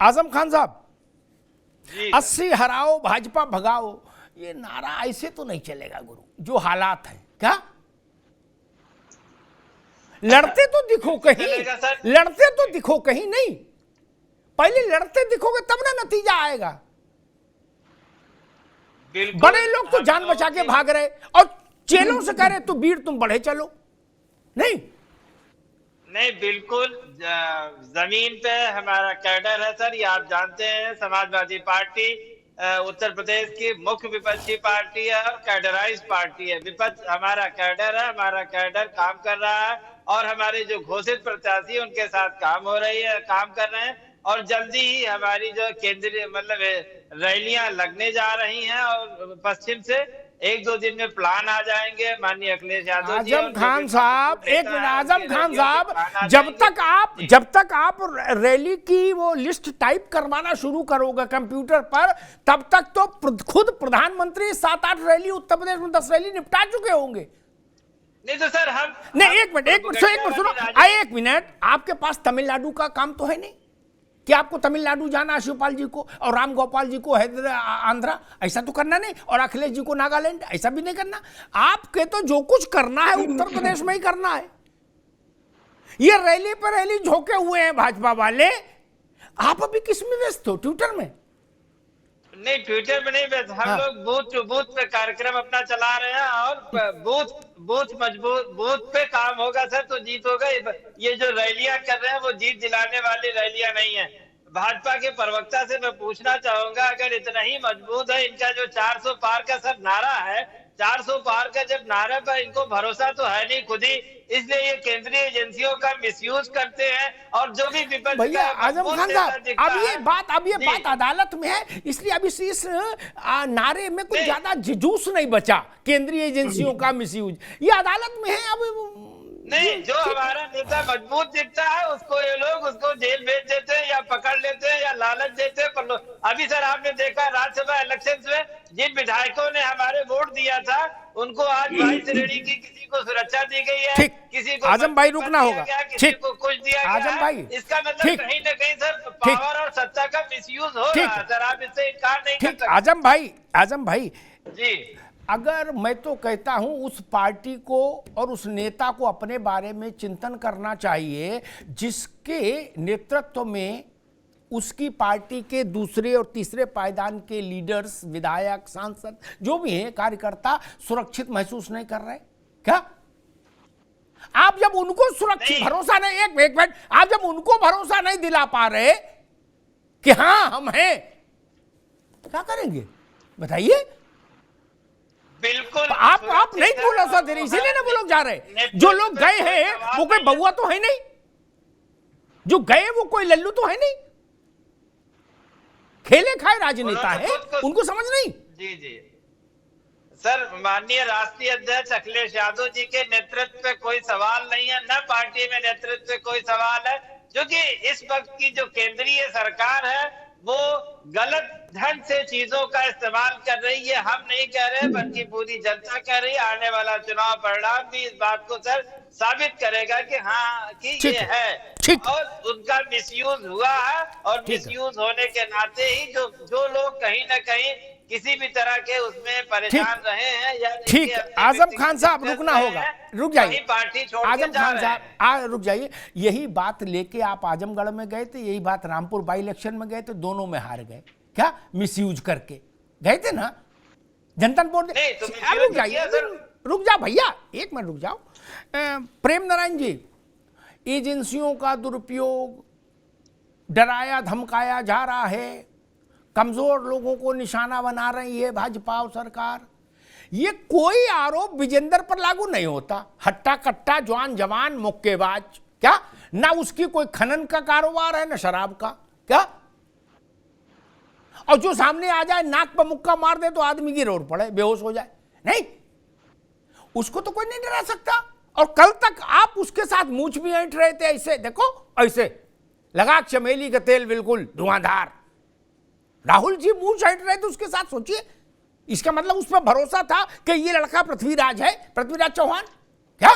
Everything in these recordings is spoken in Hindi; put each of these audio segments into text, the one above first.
आजम खान साहब, 80 हराओ भाजपा भगाओ, ये नारा ऐसे तो नहीं चलेगा गुरु। जो हालात है, क्या लड़ते तो दिखो कहीं, लड़ते तो दिखो कहीं, नहीं पहले लड़ते दिखोगे तब ना नतीजा आएगा। बड़े लोग तो जान बचा के भाग रहे और चेलों से कह रहे तो वीर तुम बढ़े चलो। नहीं नहीं, बिल्कुल जमीन पे हमारा कैडर है सर, ये आप जानते हैं। समाजवादी पार्टी उत्तर प्रदेश की मुख्य विपक्षी पार्टी है और कैडराइज पार्टी है। विपक्ष हमारा कैडर है, हमारा कैडर काम कर रहा है और हमारे जो घोषित प्रत्याशी उनके साथ काम कर रहे हैं। और जल्दी ही हमारी जो केंद्रीय मतलब रैलियां लगने जा रही हैं और पश्चिम से 1-2 दिन में प्लान आ जाएंगे। माननीय अखिलेश यादव जी, आजम खान साहब, एक मिनट आजम खान साहब, जब तक आप रैली की वो लिस्ट टाइप करवाना शुरू करोगे कंप्यूटर पर, तब तक तो खुद प्रधानमंत्री 7-8 रैली उत्तर प्रदेश में 10 रैली निपटा चुके होंगे। नहीं तो सर हम नहीं, एक मिनट सुनो, एक मिनट, आपके पास तमिलनाडु का काम तो है नहीं कि आपको तमिलनाडु जाना, शिवपाल जी को और राम गोपाल जी को आंध्रा, ऐसा तो करना नहीं, और अखिलेश जी को नागालैंड, ऐसा भी नहीं करना। आपके तो जो कुछ करना है उत्तर प्रदेश में ही करना है। ये रैली पर रैली झोंके हुए हैं भाजपा वाले। आप अभी किस में व्यस्त हो? ट्विटर में? नहीं, ट्विटर में नहीं व्यस्त, हम लोग बूथ टू बूथ पे कार्यक्रम अपना चला रहे हैं और बूथ मजबूत बूथ पे काम होगा सर तो जीत होगा। ये जो रैलियां कर रहे हैं वो जीत दिलाने वाली रैलियां नहीं है। भाजपा के प्रवक्ता से मैं पूछना चाहूंगा, अगर इतना ही मजबूत है इनका जो 400 पार का सर नारा है, 400 पार का जब नारे पर इनको भरोसा तो है नहीं खुद ही, इसलिए ये केंद्रीय एजेंसियों का मिसयूज करते हैं। और जो भी विपक्ष भैया आजम खान साहब, अब ये बात अदालत में है, इसलिए अभी इस नारे में कुछ ज्यादा जुजूस नहीं बचा। केंद्रीय एजेंसियों का मिसयूज ये अदालत में है। अब नहीं, जो हमारा नेता मजबूत दिखता है उसको ये लोग उसको जेल भेज देते हैं या पकड़ लेते हैं या लालच देते हैं। अभी सर आपने देखा राज्यसभा इलेक्शन में जिन विधायकों ने हमारे वोट दिया था उनको आज 22 श्रेणी की किसी को सुरक्षा दी गई है, किसी को आजम भाई रुकना होगा, किसी को कुछ दिया गया आजम भाई, इसका मतलब कहीं ना कहीं सर पावर और सत्ता का मिसयूज हो रहा है सर, आप इससे इनकार नहीं कर सकते। आजम भाई जी, अगर मैं तो कहता हूं उस पार्टी को और उस नेता को अपने बारे में चिंतन करना चाहिए जिसके नेतृत्व में उसकी पार्टी के दूसरे और तीसरे पायदान के लीडर्स, विधायक, सांसद जो भी हैं, कार्यकर्ता सुरक्षित महसूस नहीं कर रहे। क्या आप जब उनको सुरक्षित भरोसा नहीं, एक मिनट, आप जब उनको भरोसा नहीं दिला पा रहे कि हां हम हैं, क्या करेंगे बताइए? बिल्कुल आप नहीं भरोसा दे रहे, इसीलिए ना वो लोग जा रहे। जो लोग गए हैं वो कोई बउआ तो है नहीं, जो गए वो कोई लल्लू तो है नहीं, खेले खाए राजनेता है, उनको समझ नहीं। जी जी सर, माननीय राष्ट्रीय अध्यक्ष अखिलेश यादव जी के नेतृत्व पे कोई सवाल नहीं है, न पार्टी में नेतृत्व पे कोई सवाल है, जो कि इस वक्त की जो केंद्रीय सरकार है वो गलत ढंग से चीजों का इस्तेमाल कर रही है। हम नहीं कह रहे बल्कि पूरी जनता कह रही है। आने वाला चुनाव परिणाम भी इस बात को सर साबित करेगा कि हाँ कि ये है और उनका मिसयूज हुआ है। और मिसयूज होने के नाते ही जो लोग कहीं ना कहीं किसी भी तरह के उसमें परेशान रहे हैं या ठीक। आजम खान साहब रुकना होगा, रुक जाइए। पार्टी छोड़ आजम खान साहब रुक जाइए। यही बात लेके आप आजमगढ़ में गए थे, यही बात रामपुर बाई इलेक्शन में गए थे, दोनों में हार गए। क्या मिसयूज करके गए थे ना जनता बोर्ड। रुक जाइए, रुक जा भैया, एक मिनट रुक जाओ। प्रेम नारायण जी, एजेंसियों का दुरुपयोग, डराया धमकाया जा रहा है, कमजोर लोगों को निशाना बना रही है भाजपा और सरकार। ये कोई आरोप विजेंद्र पर लागू नहीं होता। हट्टा कट्टा जवान जवान मुक्केबाज, क्या ना उसकी कोई खनन का कारोबार है ना शराब का, क्या? और जो सामने आ जाए नाक पर मुक्का मार दे तो आदमी की रोड पड़े, बेहोश हो जाए, नहीं, उसको तो कोई नहीं डरा सकता। और कल तक आप उसके साथ मूंछ भी ऐंठ रहे थे, ऐसे देखो, ऐसे लगा चमेली का तेल बिल्कुल धुआंधार। राहुल जी मूंछ ऐंठ रहे थे उसके साथ, सोचिए, इसका मतलब उस पर भरोसा था कि ये लड़का पृथ्वीराज है, पृथ्वीराज चौहान। क्या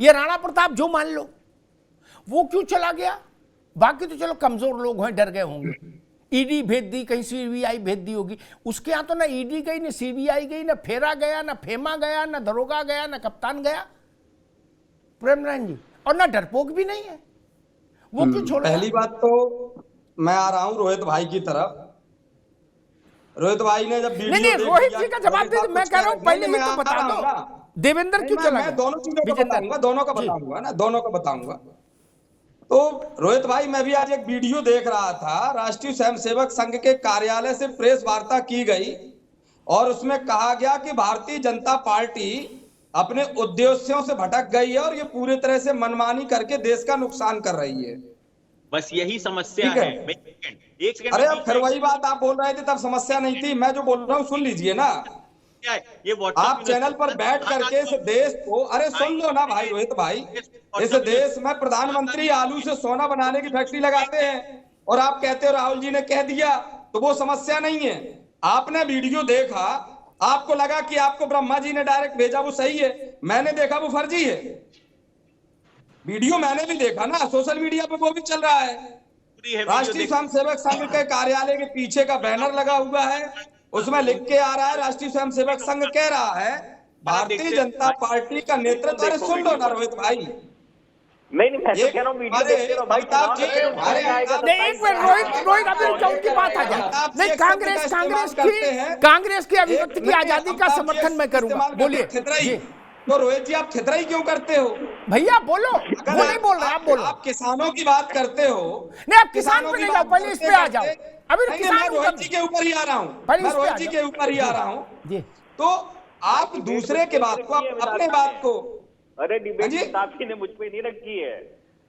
ये राणा प्रताप जो मान लो, वो क्यों चला गया? बाकी तो चलो कमजोर लोग हैं, डर गए होंगे। ईडी भेज दी, कहीं सीबीआई भेज दी होगी। उसके यहाँ तो ना ईडी गई, ना सीबीआई गई, ना फेरा गया, ना फेमा गया, ना दरोगा गया, ना कप्तान गया प्रेम नारायण जी, और ना डरपोक भी नहीं है। वो क्यों छोड़ा? पहली बात तो मैं आ रहा हूं रोहित भाई की तरफ। रोहित भाई ने जब वीडियो नहीं रोहित जी का जवाब दे, मैं कह रहा हूं पहले ही तो बता दो देवेंद्र क्यों चला गया। दोनों चीजों को बताऊंगा, दोनों का बताऊंगा ना, दोनों का बताऊंगा। तो रोहित भाई, मैं भी आज एक वीडियो देख रहा था, राष्ट्रीय स्वयंसेवक संघ के कार्यालय से प्रेस वार्ता की गई और उसमें कहा गया कि भारतीय जनता पार्टी अपने उद्देश्यों से भटक गई है और ये पूरी तरह से मनमानी करके देश का नुकसान कर रही है। बस यही समस्या है। एक सेकंड। अरे अब फिर वही बात आप बोल रहे थे, तब समस्या नहीं थी। मैं जो बोल रहा हूँ सुन लीजिए ना, ये आप चैनल पर बैठ करके इस देश को, अरे सुन लो ना भाई रोहित भाई, इस देश में प्रधानमंत्री आलू से सोना बनाने की फैक्ट्री लगाते हैं और आप कहते हो राहुल जी ने कह दिया, तो वो समस्या नहीं है। आपने वीडियो देखा, आपको लगा कि आपको ब्रह्मा जी ने डायरेक्ट भेजा, वो सही है। मैंने देखा वो फर्जी है। वीडियो मैंने भी देखा ना, सोशल मीडिया पे वो भी चल रहा है। राष्ट्रीय स्वयंसेवक संघ के कार्यालय के पीछे का बैनर लगा हुआ है, उसमें लिख के आ रहा है, राष्ट्रीय स्वयंसेवक संघ कह रहा है भारतीय जनता पार्टी का नेतृत्व। अरे सुन लो ना रोहित भाई, नहीं मैं तो कह रहा हूं वीडियो देखते रहो भाई। एक मिनट रोहित अभी उनकी बात आ जाए। नहीं, कांग्रेस की अभिव्यक्ति की आजादी का समर्थन मैं करूंगा, बोलिए। तो रोहित जी आप खितराई क्यों करते हो? भैया बोलो, वो नहीं बोल रहे, आप बोलो। आप किसानों की बात करते हो। नहीं, आप किसान पे नहीं जाओ, पहले इस पे आ जाओ। अभी मैं रोहित जी के ऊपर ही आ रहा हूँ, मैं रोहित जी के ऊपर ही आ रहा हूँ। तो आप दूसरे के बात को, अपने बात को, अरे डिबेट आपकी ने मुझ पे नहीं रखी है।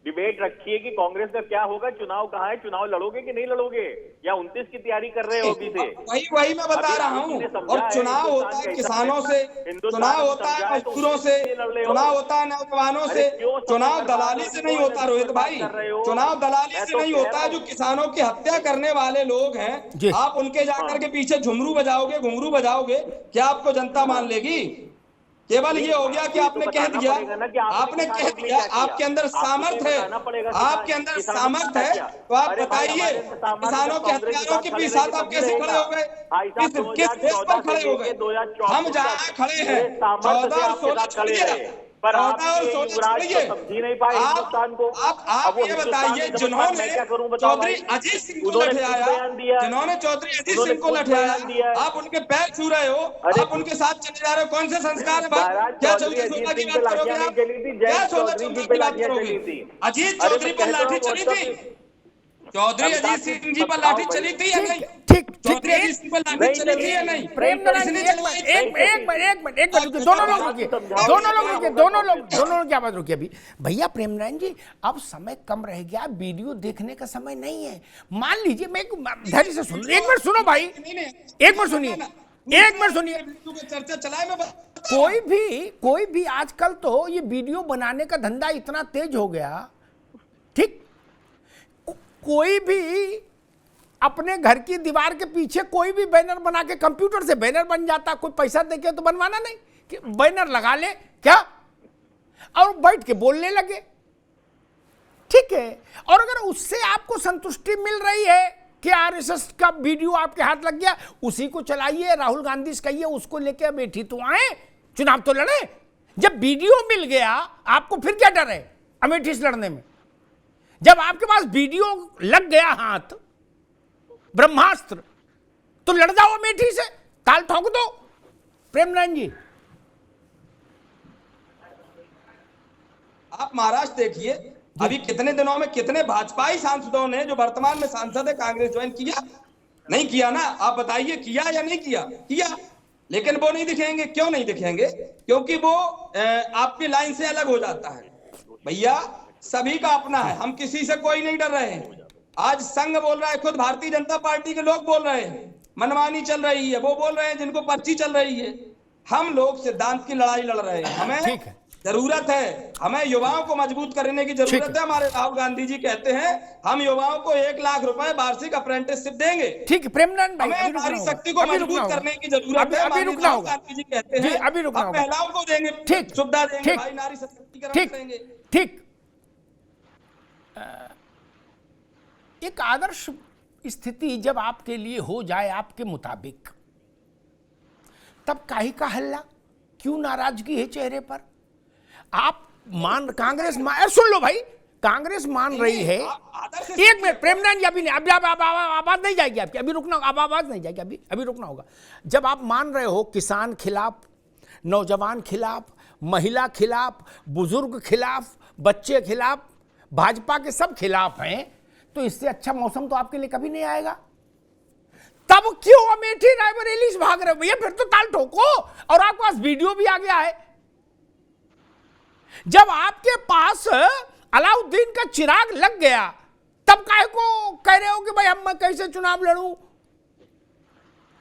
डिबेट रखी है कि कांग्रेस का क्या होगा, चुनाव कहाँ है, चुनाव लड़ोगे कि नहीं लड़ोगे, या 29 की तैयारी कर रहे हो अभी से? वही मैं बता रहा हूँ। और चुनाव होता है किसानों से, चुनाव होता है मजदूरों से, चुनाव होता है नौजवानों से, चुनाव दलाली से नहीं होता रोहित भाई। चुनाव दलाली से नहीं होता है। जो किसानों की हत्या करने वाले लोग हैं, आप उनके जाकर के पीछे झुमरू बजाओगे, घुंघरू बजाओगे, क्या आपको जनता मान लेगी? केवल ये हो गया कि आपने कह दिया, आपके अंदर सामर्थ्य है, आपके अंदर सामर्थ्य है, तो आप बताइए किसानों के हथियारों के साथ आप कैसे खड़े हो गए? किस देश पर खड़े हो गए? हम जहाँ खड़े हैं 14 और 16 छोड़िए, पर आप समझी नहीं पाए हिंदुस्तान को। आप ये बताइए, जिन्होंने चौधरी अजीत सिंह को लठयाया, जिन्होंने चौधरी अजीत सिंह को लठयाया, आप उनके पैर छू रहे हो, आप उनके साथ चले जा रहे हो, कौन से संस्कार है भाई? क्या 14-16 की बात करोगे आप? क्या 14-14 की बात करोगे? अजीत चौधरी पर लाठी चली थी, चौधरी अजीत सिंह जी पर लाठी चली थी या नहीं? ठीक, चौधरी अजीत सिंह पर लाठी चली थी या नहीं? प्रेम नारायण जी, एक मिनट दोनों लोग रुकिए, दोनों लोग क्या बात रुकिए अभी। भैया प्रेम नारायण जी, अब समय कम रह गया, वीडियो देखने का समय नहीं है। मान लीजिए, मैं धैर्य से सुन, एक मिनट सुनो भाई, एक मिनट सुनिए। चर्चा चलाए मैं कोई भी आजकल तो ये वीडियो बनाने का धंधा इतना तेज हो गया, ठीक, कोई भी अपने घर की दीवार के पीछे कोई भी बैनर बना के, कंप्यूटर से बैनर बन जाता, कोई पैसा देके तो बनवाना नहीं, कि बैनर लगा ले क्या और बैठ के बोलने लगे, ठीक है। और अगर उससे आपको संतुष्टि मिल रही है कि आरएसएस का वीडियो आपके हाथ लग गया, उसी को चलाइए, राहुल गांधी से कहिए उसको लेके अमेठी तो आए, चुनाव तो लड़े। जब वीडियो मिल गया आपको, फिर क्या डर है अमेठी से लड़ने में? जब आपके पास वीडियो लग गया हाथ, ब्रह्मास्त्र, तो लड़ जाओ अमेठी से, ताल ठोक दो। प्रेम नारायण जी, आप महाराष्ट्र देखिए, अभी कितने दिनों में कितने भाजपाई सांसदों ने, जो वर्तमान में सांसद है, कांग्रेस ज्वाइन किया? नहीं किया ना? आप बताइए, किया या नहीं किया? किया, लेकिन वो नहीं दिखेंगे। क्यों नहीं दिखेंगे? क्योंकि वो आपकी लाइन से अलग हो जाता है। भैया सभी का अपना है, हम किसी से कोई नहीं डर रहे हैं। आज संघ बोल रहा है, खुद भारतीय जनता पार्टी के लोग बोल रहे हैं मनमानी चल रही है, वो बोल रहे हैं जिनको पर्ची चल रही है। हम लोग सिद्धांत की लड़ाई लड़ रहे हैं। हमें जरूरत है, हमें युवाओं को मजबूत करने की जरूरत है। हमारे राहुल गांधी जी कहते हैं हम युवाओं को 1 लाख रुपए वार्षिक अप्रेंटिसशिप देंगे। ठीक है प्रेम नारायण भाई, हमें नारी शक्ति को मजबूत करने की जरूरत है। अभी रुकना होगा। गांधी जी कहते हैं अभी रुकना होगा, महिलाओं को देंगे, ठीक, सुविधा देंगे, भाई नारी शक्तिकरण करेंगे। ठीक, एक आदर्श स्थिति जब आपके लिए हो जाए आपके मुताबिक, तब काहे का हल्ला, क्यों नाराजगी है चेहरे पर? आप कांग्रेस सुन लो भाई, कांग्रेस मान रही है। एक मिनट प्रेमचंद जी, अभी नहीं, अभी आवाज नहीं जाएगी आपकी, अभी रुकना, अब आवाज नहीं जाएगी, अभी रुकना होगा। जब आप मान रहे हो किसान खिलाफ, नौजवान खिलाफ, महिला खिलाफ, बुजुर्ग खिलाफ, बच्चे खिलाफ, भाजपा के सब खिलाफ हैं, तो इससे अच्छा मौसम तो आपके लिए कभी नहीं आएगा। तब क्यों अमेठी रायबरेली से भाग रहे हो भैया? फिर तो ताल ठोको। और आपके पास वीडियो भी आ गया है। जब आपके पास अलाउद्दीन का चिराग लग गया, तब काहे को कह रहे हो कि भाई हम मैं कैसे चुनाव लड़ूं,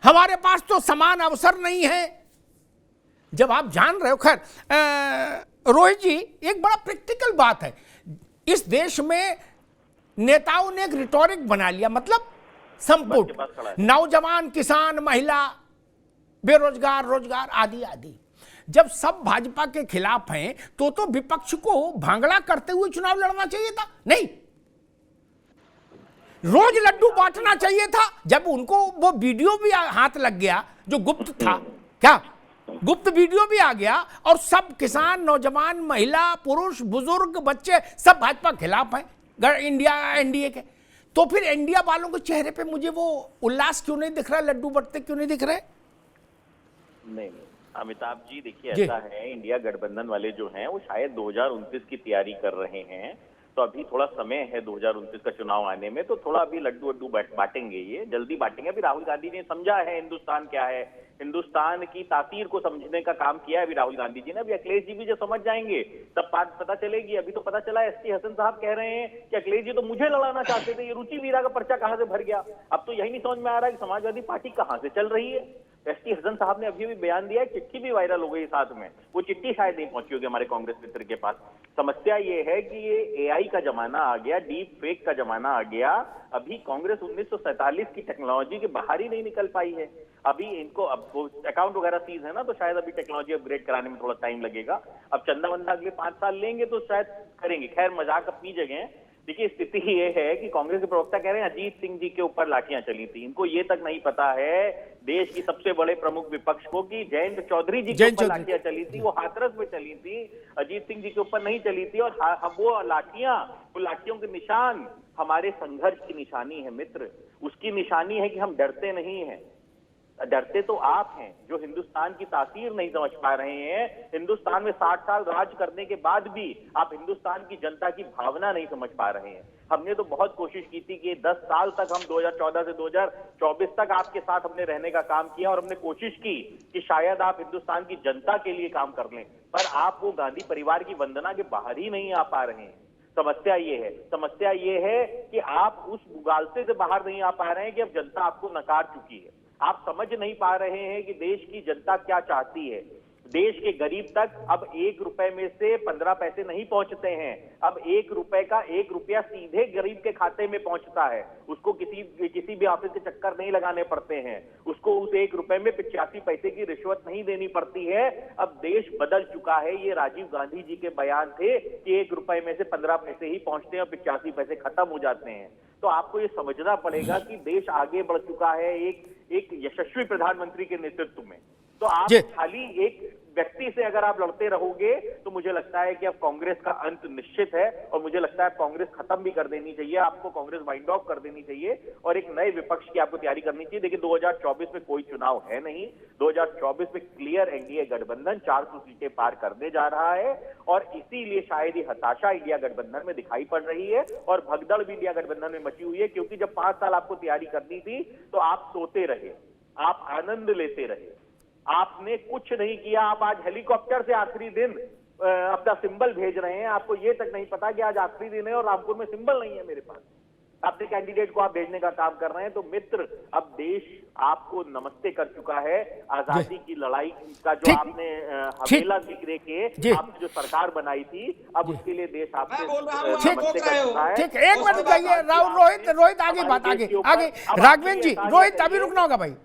हमारे पास तो समान अवसर नहीं है। जब आप जान रहे हो। खैर रोहित जी, एक बड़ा प्रैक्टिकल बात है, इस देश में नेताओं ने एक रिटोरिक बना लिया, मतलब संपुट, नौजवान, किसान, महिला, बेरोजगार, रोजगार आदि आदि। जब सब भाजपा के खिलाफ हैं तो विपक्ष को भांगड़ा करते हुए चुनाव लड़ना चाहिए था, नहीं रोज लड्डू बांटना चाहिए था। जब उनको वो वीडियो भी हाथ लग गया जो गुप्त था, क्या गुप्त वीडियो भी आ गया, और सब किसान, नौजवान, महिला, पुरुष, बुजुर्ग, बच्चे सब भाजपा खिलाफ हैं, इंडिया एनडीए के, तो फिर इंडिया वालों के चेहरे पे मुझे वो उल्लास क्यों नहीं दिख रहा, लड्डू बंटते क्यों नहीं दिख रहे? नहीं अमिताभ जी, देखिए ऐसा है, इंडिया गठबंधन वाले जो हैं वो शायद 2029 की तैयारी कर रहे हैं, तो अभी थोड़ा समय है 2029 का चुनाव आने में, तो थोड़ा अभी लड्डू वड्डू बांटेंगे, ये जल्दी बांटेंगे। अभी राहुल गांधी ने समझा है हिंदुस्तान क्या है, हिंदुस्तान की तासीर को समझने का काम किया है अभी राहुल गांधी जी ने। अभी अखिलेश जी भी जब समझ जाएंगे तब बात पता चलेगी। अभी तो पता चला एसटी हसन साहब कह रहे हैं कि अखिलेश जी तो मुझे लड़ाना चाहते थे, ये रुचि वीरा का पर्चा कहां से भर गया। अब तो यही नहीं समझ में आ रहा है कि समाजवादी पार्टी कहां से चल रही है। एसटी हसन साहब ने अभी भी बयान दिया है, चिट्ठी भी वायरल हो गई साथ में, वो चिट्ठी शायद नहीं पहुंची होगी हमारे कांग्रेस मित्र के पास। समस्या ये है कि ये एआई का जमाना आ गया, डीप फेक का जमाना आ गया। अभी कांग्रेस 1947 की टेक्नोलॉजी के बाहर ही नहीं निकल पाई है। अभी इनको अब अकाउंट वगैरह सीज है ना, तो शायद अभी टेक्नोलॉजी अपग्रेड कराने में थोड़ा टाइम लगेगा। अब चंदा वंदा अगले 5 साल लेंगे तो शायद करेंगे। खैर मजाक अपनी जगह। देखिए स्थिति ये है कि कांग्रेस के प्रवक्ता कह रहे हैं अजीत सिंह जी के ऊपर लाठियां चली थी। इनको ये तक नहीं पता है देश की सबसे बड़े प्रमुख विपक्ष को कि जयंत चौधरी जी के ऊपर लाठियां चली थी, वो हाथरस में चली थी, अजीत सिंह जी के ऊपर नहीं चली थी। और वो लाठियों के निशान हमारे संघर्ष की निशानी है मित्र, उसकी निशानी है कि हम डरते नहीं हैं। डरते तो आप हैं जो हिंदुस्तान की तासीर नहीं समझ पा रहे हैं। हिंदुस्तान में 60 साल राज करने के बाद भी आप हिंदुस्तान की जनता की भावना नहीं समझ पा रहे हैं। हमने तो बहुत कोशिश की थी कि 10 साल तक हम 2014 से 2024 तक आपके साथ हमने रहने का काम किया, और हमने कोशिश की कि शायद आप हिंदुस्तान की जनता के लिए काम कर लें, पर आप वो गांधी परिवार की वंदना के बाहर ही नहीं आ पा रहे हैं। समस्या ये है कि आप उस मुगालसे से बाहर नहीं आ पा रहे हैं कि अब जनता आपको नकार चुकी है। आप समझ नहीं पा रहे हैं कि देश की जनता क्या चाहती है। देश के गरीब तक अब 1 रुपए में से 15 पैसे नहीं पहुंचते हैं। अब 1 रुपए का 1 रुपया सीधे गरीब के खाते में पहुंचता है। उसको किसी भी ऑफिस के चक्कर नहीं लगाने पड़ते हैं। उसको उस 1 रुपए में 85 पैसे की रिश्वत नहीं देनी पड़ती है। अब देश बदल चुका है। ये राजीव गांधी जी के बयान थे कि 1 रुपए में से 15 पैसे ही पहुंचते हैं और 85 पैसे खत्म हो जाते हैं। तो आपको ये समझना पड़ेगा कि देश आगे बढ़ चुका है एक यशस्वी प्रधानमंत्री के नेतृत्व में। तो आप खाली एक व्यक्ति से अगर आप लड़ते रहोगे तो मुझे लगता है कि अब कांग्रेस का अंत निश्चित है, और मुझे लगता है कांग्रेस खत्म भी कर देनी चाहिए। आपको कांग्रेस वाइंड ऑफ कर देनी चाहिए और एक नए विपक्ष की आपको तैयारी करनी चाहिए। देखिए 2024 में कोई चुनाव है नहीं। 2024 में क्लियर एनडीए गठबंधन 400 सीटें पार करने जा रहा है, और इसीलिए शायद ये हताशा इंडिया गठबंधन में दिखाई पड़ रही है और भगदड़ भी इंडिया गठबंधन में मची हुई है। क्योंकि जब 5 साल आपको तैयारी करनी थी तो आप सोते रहे, आप आनंद लेते रहे, आपने कुछ नहीं किया। आप आज हेलीकॉप्टर से आखिरी दिन अपना सिंबल भेज रहे हैं। आपको ये तक नहीं पता कि आज आखिरी दिन है और रामपुर में सिंबल नहीं है मेरे पास। अपने कैंडिडेट को आप भेजने का काम कर रहे हैं। तो मित्र, अब देश आपको नमस्ते कर चुका है। आजादी की लड़ाई का जो आपने हवेला जिक्र के आपने जो सरकार बनाई थी, अब उसके लिए देश आपसे नमस्ते कर चुका है। ठीक, एक मिनट चाहिए। रोहित आगे बात, आगे राघवेंद्र जी, रोहित अभी रुकना होगा भाई।